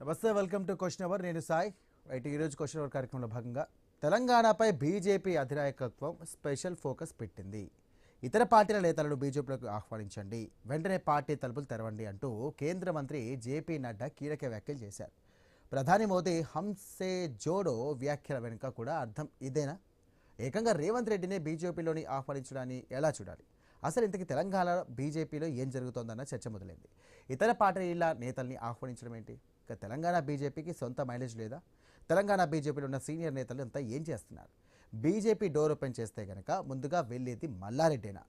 నమస్తే, welcome to question hour. నేను Sai. Right, ఈరోజు క్వశ్చన్ అవర్ కార్యక్రమంలో భాగంగా తెలంగాణపై బీజేపీ అధినాయకత్వం స్పెషల్ ఫోకస్ పెట్టింది. ఇతర పార్టీల నేతలను బీజేపీలోకి ఆహ్వానించండి, వెంటనే పార్టీ తలుపులు తెరవండి అంటూ కేంద్ర మంత్రి జేపీ నడ్డా కీలక వ్యాఖ్యలు చేశారు. ప్రధాని మోదీ హంసే జోడో వ్యాఖ్యల వెనుక కూడా అర్థం ఇదేనా? ఏకంగా రేవంత్ రెడ్డిని బీజేపీలోని ఆహ్వానించడాన్ని ఎలా చూడాలి? అసలు ఇంతకీ తెలంగాణ బీజేపీలో ఏం జరుగుతోందన్న చర్చ మొదలైంది. ఇతర పార్టీల నేతల్ని ఆహ్వానించడం ఏంటి? ఇక తెలంగాణ బీజేపీకి సొంత మైలేజ్ లేదా? తెలంగాణ బీజేపీలో ఉన్న సీనియర్ నేతలు అంతా ఏం చేస్తున్నారు? బీజేపీ డోర్ ఓపెన్ చేస్తే కనుక ముందుగా వెళ్ళేది మల్లారెడ్డేనా?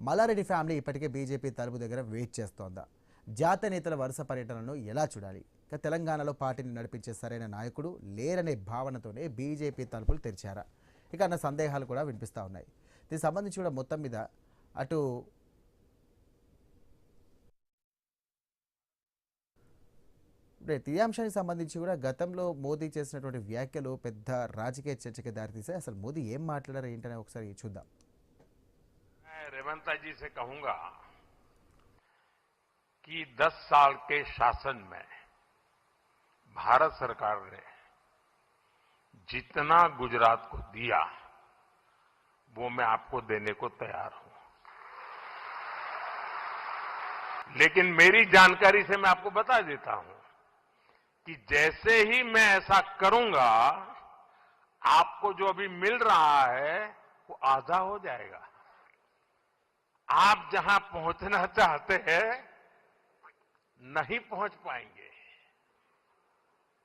మల్లారెడ్డి ఫ్యామిలీ ఇప్పటికే బీజేపీ తలుపు దగ్గర వెయిట్ చేస్తోందా? జాతీయ నేతల వరుస పర్యటనను ఎలా చూడాలి? ఇక తెలంగాణలో పార్టీని నడిపించే సరైన నాయకుడు లేరనే భావనతోనే బీజేపీ తలుపులు తెరిచారా ఇక అన్న సందేహాలు కూడా వినిపిస్తూ ఉన్నాయి. దీనికి సంబంధించి కూడా మొత్తం మీద అటు ఈ అంశానికి సంబంధించి కూడా గతంలో మోదీ చేసినటువంటి వ్యాఖ్యలు పెద్ద రాజకీయ చర్చకి దారితీసాయి. అసలు మోదీ ఏం మాట్లాడారు ఏంటనే ఒకసారి చూద్దాం. रेवंत जी से कहूंगा कि 10 साल के शासन में भारत सरकार ने जितना गुजरात को दिया वो मैं आपको देने को तैयार हूं, लेकिन मेरी जानकारी से मैं आपको बता देता हूं कि जैसे ही मैं ऐसा करूंगा आपको जो अभी मिल रहा है वो आधा हो जाएगा. आप जहां पहुंचना चाहते हैं नहीं पहुंच पाएंगे,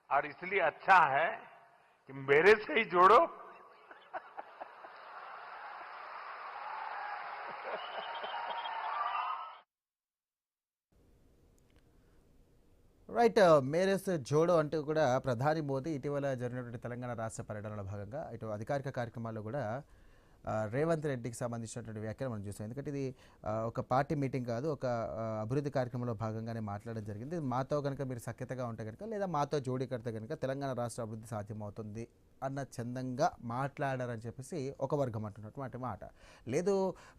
और इसलिए अच्छा है कि मेरे से ही जोड़ो. రైట్, మేరేస్ జోడో అంటూ కూడా ప్రధాని మోదీ ఇటీవల జరిగినటువంటి తెలంగాణ రాష్ట్ర పర్యటనలో భాగంగా ఇటు అధికారిక కార్యక్రమాల్లో కూడా రేవంత్ రెడ్డికి సంబంధించినటువంటి వ్యాఖ్యలు మనం చూసాం. ఎందుకంటే ఇది ఒక పార్టీ మీటింగ్ కాదు, ఒక అభివృద్ధి కార్యక్రమంలో భాగంగా మాట్లాడడం జరిగింది. మాతో కనుక మీరు సఖ్యతగా ఉంటే కనుక లేదా మాతో జోడీ కడితే కనుక తెలంగాణ రాష్ట్ర అభివృద్ధి సాధ్యమవుతుంది అన్న చందంగా మాట్లాడారని చెప్పేసి ఒక వర్గం అంటున్నటువంటి మాట. లేదు,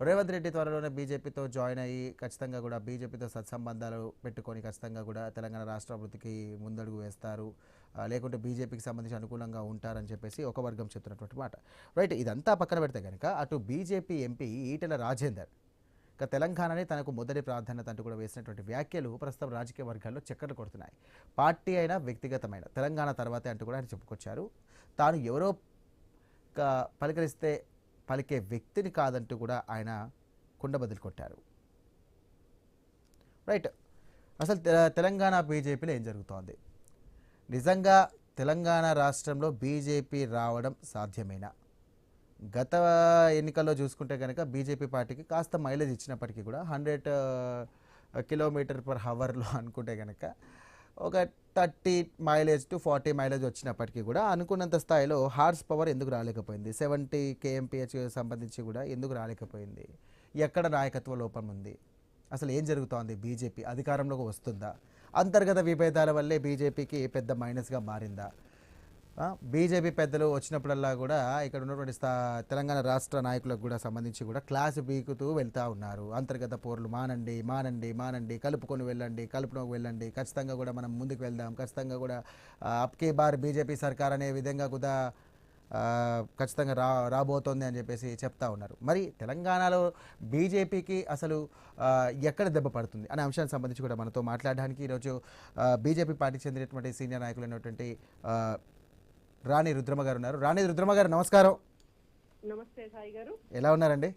రేవంత్ రెడ్డి త్వరలోనే బీజేపీతో జాయిన్ అయ్యి ఖచ్చితంగా కూడా బీజేపీతో సత్సంబంధాలు పెట్టుకొని ఖచ్చితంగా కూడా తెలంగాణ రాష్ట్ర అభివృద్ధికి ముందడుగు వేస్తారు, లేకుంటే బీజేపీకి సంబంధించి అనుకూలంగా ఉంటారని చెప్పేసి ఒక వర్గం చెప్తున్నటువంటి మాట. రైట్, ఇదంతా పక్కన పెడితే కనుక అటు బీజేపీ ఎంపీ ఈటెల రాజేందర్ ఇక తెలంగాణని తనకు మొదటి ప్రాధాన్యత అంటూ కూడా వేసినటువంటి వ్యాఖ్యలు ప్రస్తుతం రాజకీయ వర్గాల్లో చక్కర్లు కొడుతున్నాయి. పార్టీ అయినా వ్యక్తిగతమైన తెలంగాణ తర్వాతే అంటూ కూడా ఆయన చెప్పుకొచ్చారు. తాను ఎవరో పలకరిస్తే పలికే వ్యక్తిని కాదంటూ కూడా ఆయన కుండబద్దలు కొట్టారు. రైట్, అసలు తెలంగాణ బీజేపీలో ఏం జరుగుతోంది? నిజంగా తెలంగాణ రాష్ట్రంలో బీజేపీ రావడం సాధ్యమేనా? గత ఎన్నికల్లో చూసుకుంటే కనుక బీజేపీ పార్టీకి కాస్త మైలేజ్ ఇచ్చినప్పటికీ కూడా 100 km/hలో అనుకుంటే కనుక ఒక 30 మైలేజ్ టు 40 మైలేజ్ వచ్చినప్పటికీ కూడా అనుకున్నంత స్థాయిలో హార్స్ పవర్ ఎందుకు రాలేకపోయింది? 70 kmph సంబంధించి కూడా ఎందుకు రాలేకపోయింది? ఎక్కడ నాయకత్వ లోపం ఉంది? అసలు ఏం జరుగుతోంది? బీజేపీ అధికారంలోకి వస్తుందా? అంతర్గత విభేదాల వల్లే బీజేపీకి పెద్ద మైనస్గా మారిందా? బీజేపీ పెద్దలు వచ్చినప్పుడల్లా కూడా ఇక్కడ ఉన్నటువంటి తెలంగాణ రాష్ట్ర నాయకులకు కూడా సంబంధించి కూడా క్లాసు బీకుతూ వెళ్తూ ఉన్నారు. అంతర్గత పోర్లు మానండి మానండి మానండి, కలుపుకొని వెళ్ళండి, కలుపులోకి వెళ్ళండి, ఖచ్చితంగా కూడా మనం ముందుకు వెళ్దాం, ఖచ్చితంగా కూడా అబ్కీ బార్ బీజేపీ సర్కార్ అనే విధంగా కూడా ఖచ్చితంగా రాబోతోంది అని చెప్పేసి చెప్తా ఉన్నారు. మరి తెలంగాణలో బీజేపీకి అసలు ఎక్కడ దెబ్బ పడుతుంది అనే అంశానికి సంబంధించి కూడా మనతో మాట్లాడడానికి ఈరోజు బీజేపీ పార్టీకి చెందినటువంటి సీనియర్ నాయకులైనటువంటి రాణి రుద్రమ గారు ఉన్నారు. రాణి రుద్రమ గారు నమస్కారం. నమస్తే సాయి గారు, ఎలా ఉన్నారండి?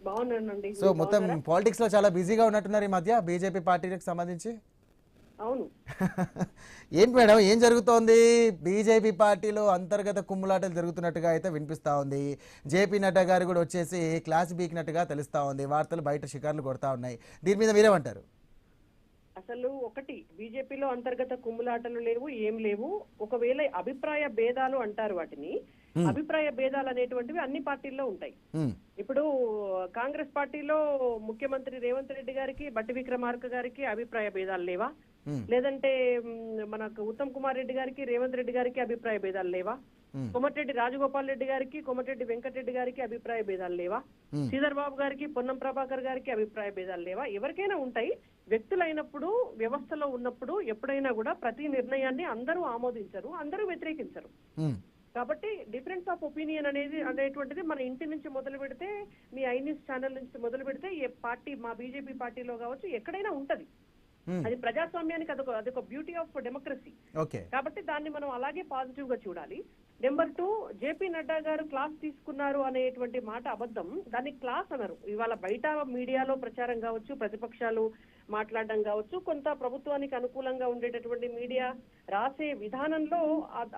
బాగున్నానండి. సో మొత్తం పాలిటిక్స్ లో చాలా బిజీగా ఉన్నట్టున్నారు ఈ మధ్య బీజేపీ పార్టీకి సంబంధించి. అవును. ఏంటి మేడం, ఏం జరుగుతోంది? బీజేపీ పార్టీలో అంతర్గత కుమ్ములాటలు జరుగుతున్నట్టుగా అయితే వినిపిస్తూ ఉంది. జేపీ నడ్డా గారు కూడా వచ్చేసి క్లాస్ బీకినట్టుగా తెలుస్తూ ఉంది. వార్తలు బయట షికార్లు కొడతా ఉన్నాయి. దీని మీద మీరేమంటారు? అసలు ఒకటి, బీజేపీలో అంతర్గత కుమ్ములాటలు లేవు, ఏం లేవు. ఒకవేళ అభిప్రాయ భేదాలు అంటారు వాటిని, అభిప్రాయ భేదాలు అనేటువంటివి అన్ని పార్టీల్లో ఉంటాయి. ఇప్పుడు కాంగ్రెస్ పార్టీలో ముఖ్యమంత్రి రేవంత్ రెడ్డి గారికి, బట్టి విక్రమార్క గారికి అభిప్రాయ భేదాలు లేవా? లేదంటే మనకు ఉత్తమ్ కుమార్ రెడ్డి గారికి, రేవంత్ రెడ్డి గారికి అభిప్రాయ భేదాలు లేవా? కోమటిరెడ్డి రాజగోపాల్ రెడ్డి గారికి, కోమటిరెడ్డి వెంకటరెడ్డి గారికి అభిప్రాయ భేదాలు లేవా? శ్రీధర్ బాబు గారికి, పొన్నం ప్రభాకర్ గారికి అభిప్రాయ భేదాలు లేవా? ఎవరికైనా ఉంటాయి. వ్యక్తులైనప్పుడు, వ్యవస్థలో ఉన్నప్పుడు ఎప్పుడైనా కూడా ప్రతి నిర్ణయాన్ని అందరూ ఆమోదించరు, అందరూ వ్యతిరేకించరు. కాబట్టి డిఫరెన్స్ ఆఫ్ ఒపీనియన్ అనేటువంటిది మన ఇంటి నుంచి మొదలు పెడితే, మీ ఐ న్యూస్ ఛానల్ నుంచి మొదలు పెడితే, ఏ పార్టీ, మా బీజేపీ పార్టీలో కావచ్చు, ఎక్కడైనా ఉంటది. అది ప్రజాస్వామ్యానికి అదొక బ్యూటీ ఆఫ్ డెమోక్రసీ. కాబట్టి దాన్ని మనం అలాగే పాజిటివ్ గా చూడాలి. నెంబర్ 2, జేపీ నడ్డా గారు క్లాస్ తీసుకున్నారు అనేటువంటి మాట అబద్ధం. దాన్ని క్లాస్ అనరు. ఇవాళ బయట మీడియాలో ప్రచారం కావచ్చు, ప్రతిపక్షాలు మాట్లాడడం కావచ్చు, కొంత ప్రభుత్వానికి అనుకూలంగా ఉండేటటువంటి మీడియా రాసే విధానంలో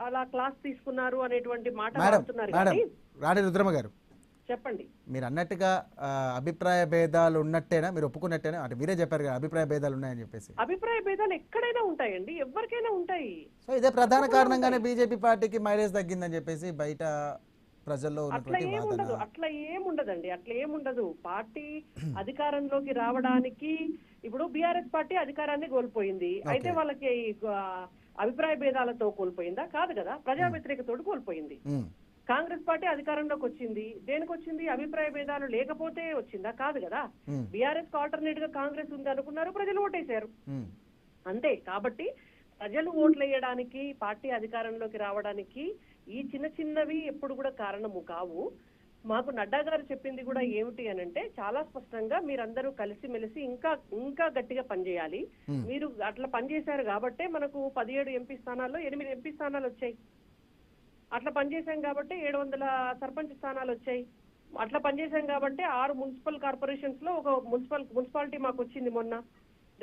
అలా క్లాస్ తీసుకున్నారు అనేటువంటి మాట వాడుతున్నారు. కానీ రాణి రుద్రమ గారు చెప్పండి, మీరు అన్నట్టుగా అభిప్రాయ భేదాలు ఉన్నట్టేనా, మీరు ఒప్పుకున్నట్టేనా? అంటే మీరే చెప్పారు కదా అభిప్రాయ భేదాలు ఉన్నాయని చెప్పేసి. అభిప్రాయ భేదాలు ఎక్కడైనా ఉంటాయండి, ఎవరికైనా ఉంటాయి. సో ఇదే ప్రధాన కారణంగానే బీజేపీ పార్టీకి మైలేజ్ తగ్గిందని చెప్పేసి బయట ప్రజల్లో అట్లా ఏముండదండి, అట్లా ఏముండదు. పార్టీ అధికారంలోకి రావడానికి ఇప్పుడు బీఆర్ఎస్ పార్టీ అధికారాన్ని కోల్పోయింది. అయితే వాళ్ళకి అభిప్రాయ భేదాలతో కోల్పోయిందా? కాదు కదా, ప్రజా వ్యతిరేకతోటి కోల్పోయింది. కాంగ్రెస్ పార్టీ అధికారంలోకి వచ్చింది, దేనికి వచ్చింది? అభిప్రాయ భేదాలు లేకపోతే వచ్చిందా? కాదు కదా. బీఆర్ఎస్ ఆల్టర్నేట్ గా కాంగ్రెస్ ఉంది అనుకున్నారు, ప్రజలు ఓటేశారు అంతే. కాబట్టి ప్రజలు ఓట్లు వేయడానికి, పార్టీ అధికారంలోకి రావడానికి ఈ చిన్న చిన్నవి ఎప్పుడు కూడా కారణము కావు. మాకు నడ్డా గారు చెప్పింది కూడా ఏమిటి అని అంటే, చాలా స్పష్టంగా మీరందరూ కలిసిమెలిసి ఇంకా గట్టిగా పనిచేయాలి. మీరు అట్లా పనిచేశారు కాబట్టే మనకు 17 ఎంపీ స్థానాల్లో 8 ఎంపీ స్థానాలు వచ్చాయి. అట్లా పనిచేశాం కాబట్టి 700 సర్పంచ్ స్థానాలు వచ్చాయి. అట్లా పనిచేశాం కాబట్టి 6 మున్సిపల్ కార్పొరేషన్స్ లో ఒక మున్సిపాలిటీ మాకు వచ్చింది మొన్న.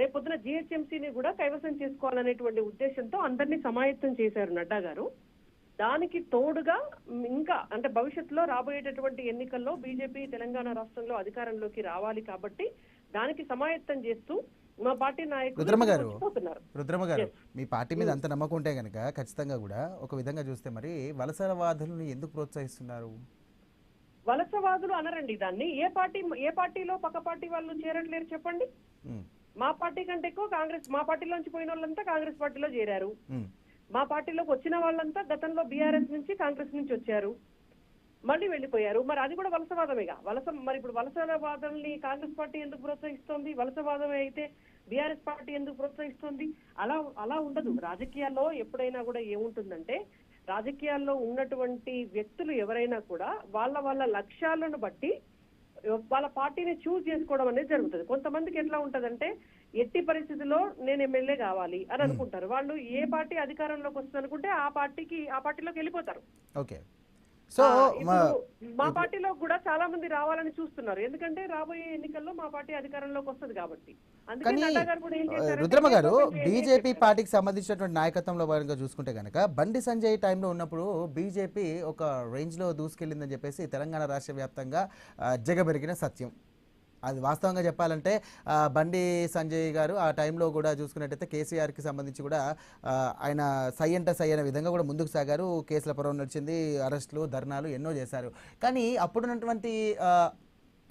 రేపొద్దున జిహెచ్ఎంసీని కూడా కైవసం చేసుకోవాలనేటువంటి ఉద్దేశంతో అందరినీ సమాయత్తం చేశారు నడ్డా గారు. దానికి తోడుగా ఇంకా అంటే భవిష్యత్తులో రాబోయేటటువంటి ఎన్నికల్లో బీజేపీ తెలంగాణ రాష్ట్రంలో అధికారంలోకి రావాలి కాబట్టి దానికి సమాయత్తం చేస్తూ మా పార్టీ నాయకులు రుద్రమ గారు, మీ పార్టీ మీద అంత నమ్మకం ఉంటే కనుక ఖచ్చితంగా కూడా ఒక విధంగా చూస్తే మరి వలసవాదులను ఎందుకు ప్రోత్సహిస్తున్నారు? వలసవాదులు అనరండి దాన్ని. ఏ పార్టీలో పక్క పార్టీ వాళ్ళు చేరట్లేరు చెప్పండి. మా పార్టీ కంటే ఎక్కువ కాంగ్రెస్, మా పార్టీలోంచి పోయిన వాళ్ళంతా కాంగ్రెస్ పార్టీలో చేరారు. మా పార్టీలోకి వచ్చిన వాళ్ళంతా గతంలో బీఆర్ఎస్ నుంచి కాంగ్రెస్ నుంచి వచ్చారు, మళ్ళీ వెళ్ళిపోయారు. మరి అది కూడా వలసవాదమేగా. మరి ఇప్పుడు వలసవాదాన్ని కాంగ్రెస్ పార్టీ ఎందుకు ప్రోత్సహిస్తోంది? వలసవాదమే అయితే బీఆర్ఎస్ పార్టీ ఎందుకు ప్రోత్సహిస్తోంది? అలా ఉండదు. రాజకీయాల్లో ఎప్పుడైనా కూడా ఏముంటుందంటే, రాజకీయాల్లో ఉన్నటువంటి వ్యక్తులు ఎవరైనా కూడా వాళ్ళ లక్ష్యాలను బట్టి వాళ్ళ పార్టీని చూస్ చేసుకోవడం అనేది జరుగుతుంది. కొంతమందికి ఎట్లా ఉంటదంటే, ఎట్టి పరిస్థితుల్లో నేను ఎమ్మెల్యే కావాలి అని అనుకుంటారు. వాళ్ళు ఏ పార్టీ అధికారంలోకి వస్తుంది అనుకుంటే ఆ పార్టీలోకి వెళ్ళిపోతారు. ఓకే. సో మా పార్టీలో కూడా చాలా మంది రావాలని చూస్తున్నారు, ఎందుకంటే రాబోయే ఎన్నికల్లో మా పార్టీ అధికారంలోకి వస్తుంది కాబట్టి. కానీ రుద్రమ గారు, బీజేపీ పార్టీకి సంబంధించినటువంటి నాయకత్వంలో భాగంగా చూసుకుంటే కనుక బండి సంజయ్ టైంలో ఉన్నప్పుడు బీజేపీ ఒక రేంజ్లో దూసుకెళ్ళిందని చెప్పేసి తెలంగాణ రాష్ట్ర వ్యాప్తంగా జగబెరిగిన సత్యం. అది వాస్తవంగా చెప్పాలంటే బండి సంజయ్ గారు ఆ టైంలో కూడా చూసుకున్నట్టయితే కేసీఆర్కి సంబంధించి కూడా ఆయన సై అయిన విధంగా కూడా ముందుకు సాగారు. కేసుల పర్వం నడిచింది, అరెస్టులు, ధర్నాలు ఎన్నో చేశారు. కానీ అప్పుడున్నటువంటి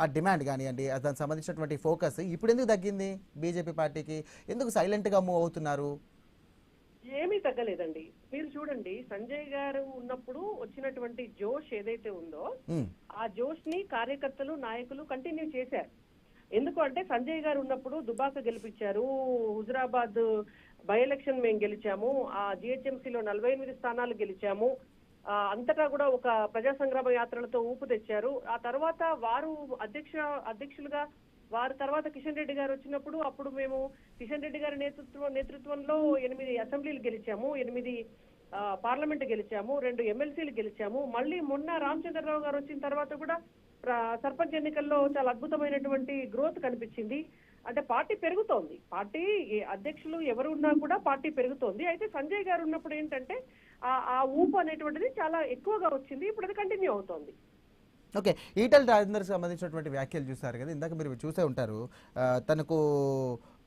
ఆ డిమాండ్ కానివ్వండి, దానికి సంబంధించినటువంటి ఫోకస్ ఇప్పుడు ఎందుకు తగ్గింది? బీజేపీ పార్టీకి ఎందుకు సైలెంట్గా మూవ్ అవుతున్నారు? ఏమీ తగ్గలేదండి. మీరు చూడండి, సంజయ్ గారు ఉన్నప్పుడు వచ్చినటువంటి జోష్ ఏదైతే ఉందో ఆ జోష్ ని కార్యకర్తలు, నాయకులు కంటిన్యూ చేశారు. ఎందుకు అంటే, సంజయ్ గారు ఉన్నప్పుడు దుబాక గెలిపించారు, హుజురాబాద్ బై ఎలక్షన్ మేము గెలిచాము, ఆ జిహెచ్ఎంసీలో 48 స్థానాలు గెలిచాము, అంతటా కూడా ఒక ప్రజా సంగ్రామ యాత్రలతో ఊపు తెచ్చారు. ఆ తర్వాత వారు అధ్యక్షులుగా వారి తర్వాత కిషన్ రెడ్డి గారు వచ్చినప్పుడు అప్పుడు మేము కిషన్ రెడ్డి గారి నేతృత్వంలో 8 అసెంబ్లీలు గెలిచాము, 8 పార్లమెంట్ గెలిచాము, 2 ఎమ్మెల్సీలు గెలిచాము. మళ్ళీ మొన్న రామచంద్రరావు గారు వచ్చిన తర్వాత కూడా సర్పంచ్ ఎన్నికల్లో చాలా అద్భుతమైనటువంటి గ్రోత్ కనిపించింది. అంటే పార్టీ పెరుగుతోంది, పార్టీ అధ్యక్షులు ఎవరు ఉన్నా కూడా పార్టీ పెరుగుతోంది. అయితే సంజయ్ గారు ఉన్నప్పుడు ఏంటంటే ఆ ఊపు అనేటువంటిది చాలా ఎక్కువగా వచ్చింది. ఇప్పుడు అది కంటిన్యూ అవుతోంది. ఓకే, ఈటెల రాజేందర్కి సంబంధించినటువంటి వ్యాఖ్యలు చూస్తారు కదా, ఇందాక మీరు చూసే ఉంటారు. తనకు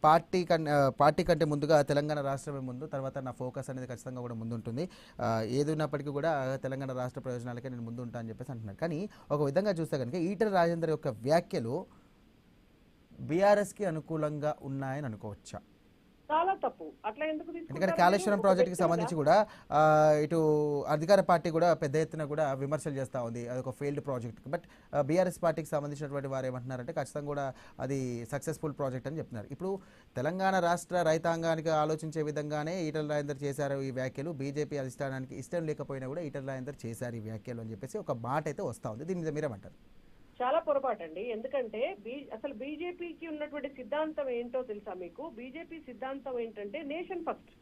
పార్టీ కంటే ముందుగా తెలంగాణ రాష్ట్రమే ముందు, తర్వాత నా ఫోకస్ అనేది ఖచ్చితంగా కూడా ముందుంటుంది, ఏది ఉన్నప్పటికీ కూడా తెలంగాణ రాష్ట్ర ప్రయోజనాలకే నేను ముందు ఉంటా అని చెప్పేసి అంటున్నారు. కానీ ఒక విధంగా చూస్తే కనుక ఈటెల రాజేందర్ యొక్క వ్యాఖ్యలు బీఆర్ఎస్కి అనుకూలంగా ఉన్నాయని అనుకోవచ్చా? చాలా తప్పు. అట్లా ఎందుకు ఎందుకంటే తీసుకుంటారు కాళేశ్వరం మీరు? ప్రాజెక్టుకి సంబంధించి కూడా ఇటు అధికార పార్టీ కూడా పెద్ద ఎత్తున కూడా విమర్శలు చేస్తూ ఉంది, అదొక ఫెయిల్డ్ ప్రాజెక్ట్. బట్ బీఆర్ఎస్ పార్టీకి సంబంధించినటువంటి వారు ఏమంటున్నారంటే ఖచ్చితంగా కూడా అది సక్సెస్ఫుల్ ప్రాజెక్ట్ అని చెప్తున్నారు. ఇప్పుడు తెలంగాణ రాష్ట్ర రైతాంగానికి ఆలోచించే విధంగానే ఈటల రాజేందర్ చేశారు ఈ వ్యాఖ్యలు, బీజేపీ అధిష్టానానికి ఇష్టం లేకపోయినా కూడా ఈటల రాజేందర్ చేశారు ఈ వ్యాఖ్యలు అని చెప్పేసి ఒక మాట అయితే వస్తూ ఉంది. దీని మీద మీరేమంటారు? చాలా పొరపాటు అండి. ఎందుకంటే అసలు బీజేపీకి ఉన్నటువంటి సిద్ధాంతం ఏంటో తెలుసా మీకు? బీజేపీ సిద్ధాంతం ఏంటంటే నేషన్ ఫస్ట్,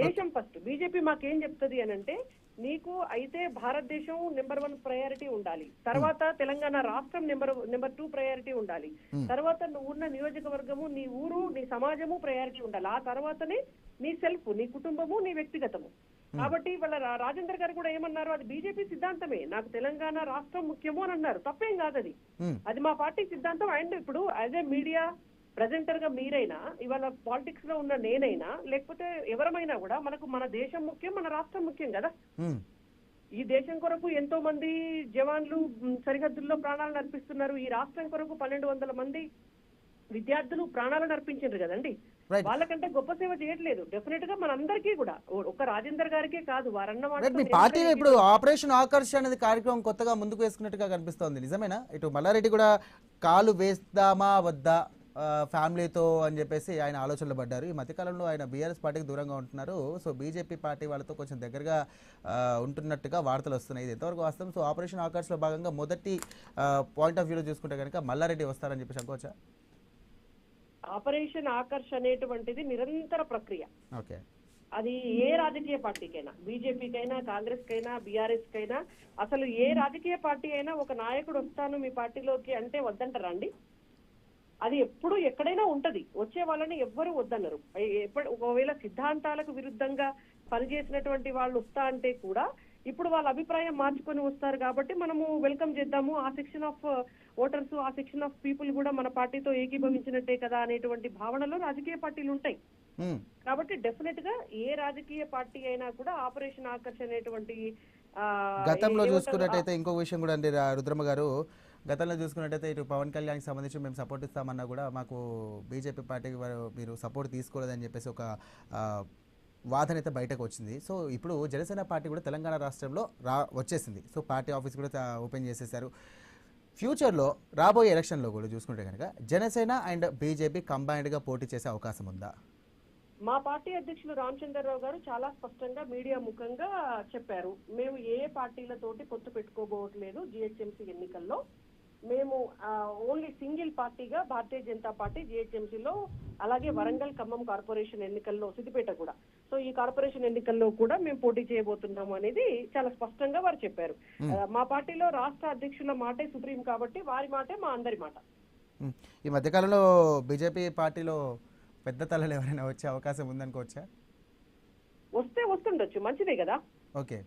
దేశం ఫస్ట్. బీజేపీ మాకేం చెప్తుంది అని అంటే, నీకు అయితే భారతదేశం నెంబర్ 1 ప్రయారిటీ ఉండాలి, తర్వాత తెలంగాణ రాష్ట్రం నెంబర్ 2 ప్రయారిటీ ఉండాలి, తర్వాత నువ్వు ఉన్న నియోజకవర్గము, నీ ఊరు, నీ సమాజము ప్రయారిటీ ఉండాలి, ఆ తర్వాతనే నీ సెల్ఫ్, నీ కుటుంబము, నీ వ్యక్తిగతము. కాబట్టి వాళ్ళ రాజేందర్ గారు కూడా ఏమన్నారు, అది బీజేపీ సిద్ధాంతమే, నాకు తెలంగాణ రాష్ట్రం ముఖ్యము అని అన్నారు. తప్పేం కాదు అది, అది మా పార్టీ సిద్ధాంతం. అండ్ ఇప్పుడు యాజ్ ఏ మీడియా ప్రెజెంటర్ గా మీరైనా, ఇవాళ పాలిటిక్స్ లో ఉన్న నేనైనా, లేకపోతే ఎవరమైనా కూడా మనకు మన దేశం ముఖ్యం, మన రాష్ట్రం ముఖ్యం కదా. ఈ దేశం కొరకు ఎంతో మంది జవాన్లు సరిహద్దుల్లో ప్రాణాలను అర్పిస్తున్నారు. ఈ రాష్ట్రం కొరకు 1200 మంది విద్యార్థులు ప్రాణాలను అర్పించారు కదండి. వాళ్ళకంటే గొప్ప సేవ చేయట్లేదు. డెఫినెట్ గా మనందరికీ కూడా, ఒక రాజేందర్ గారికే కాదు, వారన్న మీ పార్టీ ఇప్పుడు ఆపరేషన్ ఆకర్ష్ అనేది కార్యక్రమం కొత్తగా ముందుకు వేసుకున్నట్టుగా కనిపిస్తోంది, నిజమేనా? ఇటు మల్లారెడ్డి కూడా కాలు వేస్తామా వద్దా ఫ్యామిలీతో అని చెప్పేసి ఆయన ఆలోచనలు పడ్డారు. ఈ మధ్యకాలంలో ఆయన బీఆర్ఎస్ పార్టీకి దూరంగా ఉంటున్నారు. సో బీజేపీ పార్టీ వాళ్ళతో కొంచెం దగ్గరగా ఉంటున్నట్టుగా వార్తలు వస్తున్నాయి. ఇది ఎంతవరకు వాస్తవం? సో ఆపరేషన్ ఆకర్ష్లో భాగంగా మొదటి పాయింట్ ఆఫ్ వ్యూలో చూసుకుంటే కనుక మల్లారెడ్డి వస్తారని చెప్పేసి అనుకోవచ్చా? ఆపరేషన్ ఆకర్ష్ అనేటువంటిది నిరంతర ప్రక్రియ. ఓకే, అది ఏ రాజకీయ పార్టీకైనా, బీజేపీకైనా, కాంగ్రెస్ కైనా, బీఆర్ఎస్ కైనా, అసలు ఏ రాజకీయ పార్టీ అయినా ఒక నాయకుడు వస్తాను మీ పార్టీలోకి అంటే వద్దంటారా అండి? అది ఎప్పుడు ఎక్కడైనా ఉంటది. వచ్చే వాళ్ళని ఎవ్వరు వద్దన్నారు. ఒకవేళ సిద్ధాంతాలకు విరుద్ధంగా పనిచేసినటువంటి వాళ్ళు వస్తా అంటే కూడా ఇప్పుడు వాళ్ళ అభిప్రాయం మార్చుకొని వస్తారు కాబట్టి మనము వెల్కమ్ చేద్దాము. ఆ సెక్షన్ ఆఫ్ ఓటర్స్, ఆ సెక్షన్ ఆఫ్ పీపుల్ కూడా మన పార్టీతో ఏకీభవించినట్టే కదా అనేటువంటి భావనలో రాజకీయ పార్టీలు ఉంటాయి. కాబట్టి డెఫినెట్ గా ఏ రాజకీయ పార్టీ అయినా కూడా ఆపరేషన్ ఆకర్ష్ అనేటువంటి గతంలో చూసుకున్నట్టయితే ఇంకో విషయం కూడా అండి రుద్రమ్మ గారు, గతంలో చూసుకున్నట్టయితే ఇటు పవన్ కళ్యాణ్కి సంబంధించి మేము సపోర్ట్ ఇస్తామన్నా కూడా మాకు బీజేపీ పార్టీకి మీరు సపోర్ట్ తీసుకోలేదని చెప్పేసి ఒక వాదన అయితే బయటకు వచ్చింది. సో ఇప్పుడు జనసేన పార్టీ కూడా తెలంగాణ రాష్ట్రంలో వచ్చేసింది. సో పార్టీ ఆఫీస్ కూడా ఓపెన్ చేసేసారు. ఫ్యూచర్లో రాబోయే ఎలక్షన్లో కూడా చూసుకుంటే కనుక జనసేన అండ్ బీజేపీ కంబైన్డ్గా పోటీ చేసే అవకాశం ఉందా? మా పార్టీ అధ్యక్షులు రామచంద్రరావు గారు చాలా స్పష్టంగా మీడియా ముఖంగా చెప్పారు, మేము ఏ పార్టీలతోటి పొత్తు పెట్టుకోబోవట్లేదు. జిహెచ్ఎంసీ ఎన్నికల్లో మేము ఓన్లీ సింగిల్ పార్టీగా భారతీయ జనతా పార్టీ జిహెచ్ఎంసీలో, అలాగే వరంగల్, ఖమ్మం కార్పొరేషన్ ఎన్నికల్లో, సిద్దిపేట కూడా, సో ఈ కార్పొరేషన్ ఎన్నికల్లో కూడా మేము పోటీ చేయబోతున్నాము అనేది చాలా స్పష్టంగా వారు చెప్పారు. మా పార్టీలో రాష్ట్ర అధ్యక్షుల మాటే సుప్రీం కాబట్టి వారి మాటే మా అందరి మాట. ఈ మధ్యకాలంలో బీజేపీ పార్టీలో పెద్ద తలలు ఎవరైనా వచ్చే అవకాశం ఉందనుకోవచ్చా? వస్తే వస్తుండొచ్చు, మంచిదే కదా. Okay,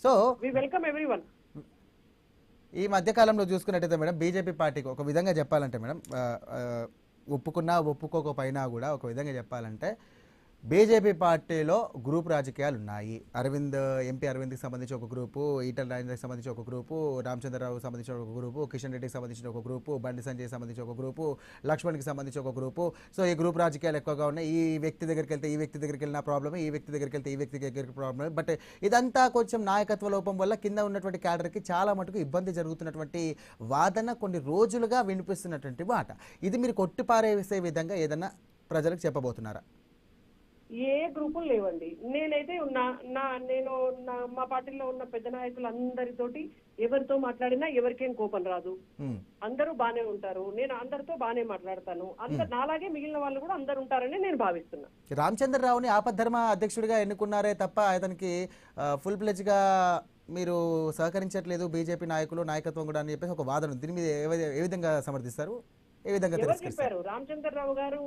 so we welcome everyone. ఈ మధ్యకాలంలో చూసుకున్నట్టయితే మేడం బీజేపీ పార్టీకి ఒక విధంగా చెప్పాలంటే మేడం, ఒప్పుకున్నా ఒప్పుకోకపోయినా కూడా ఒక విధంగా చెప్పాలంటే బీజేపీ పార్టీలో గ్రూప్ రాజకీయాలు ఉన్నాయి. ఎంపీ అరవింద్కి సంబంధించి ఒక గ్రూపు, ఈటల రాజేందర్కి సంబంధించి ఒక గ్రూపు, రామచంద్రరావుకి సంబంధించిన ఒక గ్రూపు, కిషన్ రెడ్డికి సంబంధించిన ఒక గ్రూపు, బండి సంజయ్కి సంబంధించి ఒక గ్రూపు, లక్ష్మణ్కి సంబంధించి ఒక గ్రూపు. సో ఈ గ్రూప్ రాజకీయాలు ఎక్కువగా ఉన్నాయి. ఈ వ్యక్తి దగ్గరికి వెళ్తే ఈ వ్యక్తి దగ్గరికి వెళ్ళిన ప్రాబ్లమే, ఈ వ్యక్తి దగ్గరికి వెళ్తే ఈ వ్యక్తి దగ్గరికి ప్రాబ్లమే. బట్ ఇదంతా కొంచెం నాయకత్వ లోపం వల్ల కింద ఉన్నటువంటి క్యాడర్కి చాలా మటుకు ఇబ్బంది జరుగుతున్నటువంటి వాదన కొన్ని రోజులుగా వినిపిస్తున్నటువంటి మాట. ఇది మీరు కొట్టిపారేసే విధంగా ఏదన్నా ప్రజలకు చెప్పబోతున్నారా? ఏ గ్రూపులు లేవండి. నేనైతే మా పార్టీలో ఉన్న పెద్ద నాయకులందరితోటి ఎవరితో మాట్లాడినా ఎవరికేం కోపం రాదు, అందరూ బానే ఉంటారు. నేను అందరితో బానే మాట్లాడతాను. నాలాగే మిగిలిన వాళ్ళు కూడా అందరు ఉంటారని నేను భావిస్తున్నా. రామచంద్రరావుని ఆపద్ధర్మ అధ్యక్షుడిగా ఎన్నుకున్నారే తప్ప అతనికి ఫుల్ ప్లెజ్ గా మీరు సహకరించట్లేదు బీజేపీ నాయకత్వం కూడా అని చెప్పేసి ఒక వాదన. దీని మీద ఏ విధంగా సమర్థిస్తారు? ఎవరు చెప్పారు? రామచంద్రరావు గారు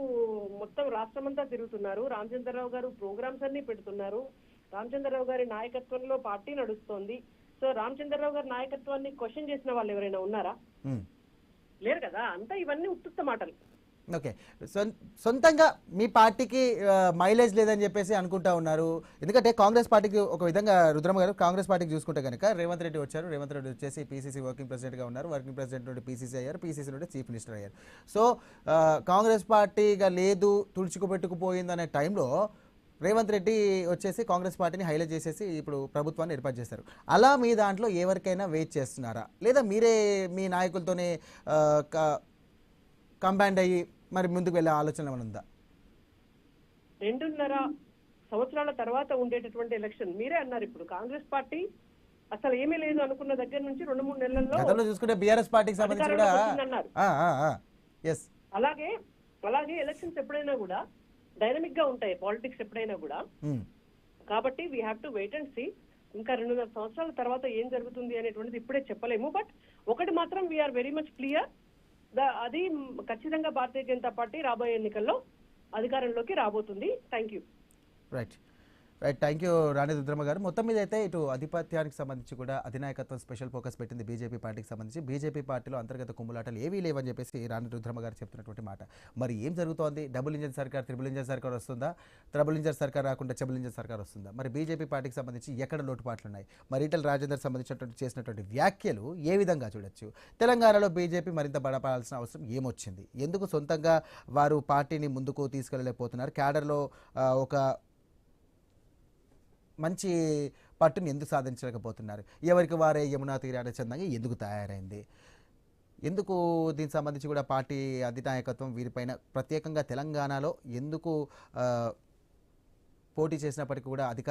మొత్తం రాష్ట్రమంతా తిరుగుతున్నారు. రామచంద్రరావు గారు ప్రోగ్రామ్స్ అన్ని పెడుతున్నారు. రామచంద్రరావు గారి నాయకత్వంలో పార్టీ నడుస్తోంది. సో రామచంద్రరావు గారి నాయకత్వాన్ని క్వశ్చన్ చేసిన వాళ్ళు ఎవరైనా ఉన్నారా? లేరు కదా. అంతా ఇవన్నీ ఉత్తుత్త మాటలు. ఓకే. సొంతంగా మీ పార్టీకి మైలేజ్ లేదని చెప్పేసి అనుకుంటా ఉన్నారు. ఎందుకంటే కాంగ్రెస్ పార్టీకి ఒక విధంగా రుద్రమ్మ గారు కాంగ్రెస్ పార్టీకి చూసుకుంటే కనుక రేవంత్ రెడ్డి వచ్చారు. రేవంత్ రెడ్డి వచ్చేసి పీసీసీ వర్కింగ్ ప్రెసిడెంట్గా ఉన్నారు. వర్కింగ్ ప్రెసిడెంట్ నుండి పీసీసీ అయ్యారు. పీసీసీ నుండి చీఫ్ మినిస్టర్ అయ్యారు. సో కాంగ్రెస్ పార్టీగా లేదు, తుడుచుకుపెట్టుకుపోయిందనే టైంలో రేవంత్ రెడ్డి వచ్చేసి కాంగ్రెస్ పార్టీని హైలైట్ చేసేసి ఇప్పుడు ప్రభుత్వాన్ని ఏర్పాటు చేశారు. అలా మీ దాంట్లో ఎవరికైనా వెయిట్ చేస్తున్నారా, లేదా మీరే మీ నాయకులతోనే కంబైండ్ అయ్యి మరి ముందుకు వెళ్ళే ఆలోచన ఏమైనా ఉందా? 2.5 సంవత్సరాల తర్వాత ఉండేటటువంటి ఎలక్షన్ మీరే అన్నారు. ఇప్పుడు కాంగ్రెస్ పార్టీ అసలు ఏమీ లేదు అనుకున్న దగ్గర నుంచి 2-3 నెలల్లో గతంలో చూసుకుంటే బీఆర్ఎస్ పార్టీకి సంబంధించి కూడా అధికారంలోకి వచ్చిందన్నారు. ఎస్ అలాగే ఎలక్షన్స్ ఎప్పుడైనా కూడా డైనమిక్ గా ఉంటాయి, పాలిటిక్స్ ఎప్పుడైనా కూడా. కాబట్టి we have to wait and see. ఇంకా 2.5 సంవత్సరాల తర్వాత ఏం జరుగుతుంది అనేటువంటిది ఇప్పుడే చెప్పలేము. బట్ ఒకటి మాత్రం వీఆర్ వెరీ మచ్ క్లియర్, అది ఖచ్చితంగా భారతీయ జనతా పార్టీ రాబోయే ఎన్నికల్లో అధికారంలోకి రాబోతుంది. Thank you. Right. Thank you Rani Rudramma గారు. మొత్తం మీద అయితే ఇటు ఆధిపత్యానికి సంబంధించి కూడా అధినాయకత్వం స్పెషల్ ఫోకస్ పెట్టింది బీజేపీ పార్టీకి సంబంధించి. బీజేపీ పార్టీలో అంతర్గత కుమ్ములాటలు ఏవీ లేవని చెప్పేసి రాణి రుద్రమ్మ గారు చెప్తున్నటువంటి మాట. మరి ఏం జరుగుతోంది? డబుల్ ఇంజన్ సర్కార్, త్రిబుల్ ఇంజన్ సర్కార్ వస్తుందా? త్రిబుల్ ఇంజన్ సర్కార్ రాకుండా డబుల్ ఇంజన్ సర్కార్ వస్తుందా? మరి బీజేపీ పార్టీకి సంబంధించి ఎక్కడ లోటుపాట్లు ఉన్నాయి? మరి ఈటెల రాజేందర్ సంబంధించినటువంటి చేసినటువంటి వ్యాఖ్యలు ఏ విధంగా చూడొచ్చు? తెలంగాణలో బీజేపీ మరింత బలపడాల్సిన అవసరం ఏమొచ్చింది? ఎందుకు సొంతంగా వారు పార్టీని ముందుకు తీసుకెళ్ళలేకపోతున్నారు? క్యాడర్లో ఒక మంచి పట్టుని ఎందుకు సాధించలేకపోతున్నారు? ఎవరికి వారే యమునా తీరాన చందంగా ఎందుకు తయారైంది? ఎందుకు దీనికి సంబంధించి కూడా పార్టీ అధినాయకత్వం వీరిపైన ప్రత్యేకంగా తెలంగాణలో ఎందుకు పోటీ చేసినప్పటికీ కూడా అధికార